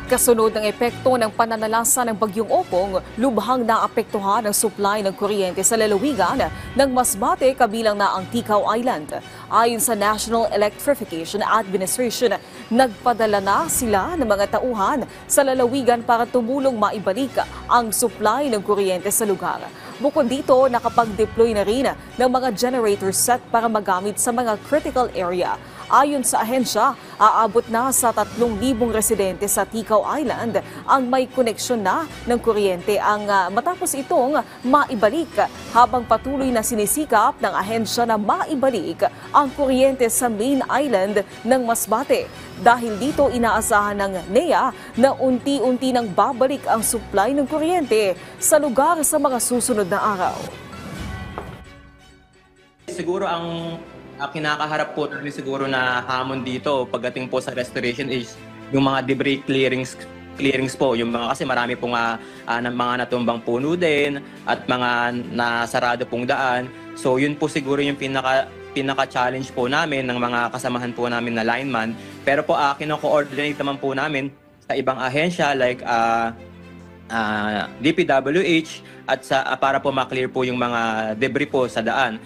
Kasunod ng epekto ng pananalasa ng Bagyong Opong, lubhang naapektuhan ang supply ng kuryente sa lalawigan ng Masbate kabilang na ang Ticao Island. Ayon sa National Electrification Administration, nagpadala na sila ng mga tauhan sa lalawigan para tumulong maibalik ang supply ng kuryente sa lugar. Bukod dito, nakapag-deploy na rin ng mga generator set para magamit sa mga critical area. Ayon sa ahensya, aabot na sa 3,000 residente sa Ticao Island ang may koneksyon na ng kuryente ang matapos itong maibalik habang patuloy na sinisikap ng ahensya na maibalik ang kuryente sa main island ng Masbate. Dahil dito inaasahan ng NEA na unti-unti nang babalik ang supply ng kuryente sa lugar sa mga susunod na araw. Siguro ang kinakaharap po namin siguro na hamon dito pagdating po sa restoration is yung mga debris clearings po, yung mga kasi marami pong mga natumbang puno din at mga nasarado pong daan. So yun po siguro yung pinaka-challenge po namin ng mga kasamahan po namin na lineman. Pero po kino-coordinate naman po namin sa ibang ahensya like DPWH at para po ma-clear po yung mga debris po sa daan.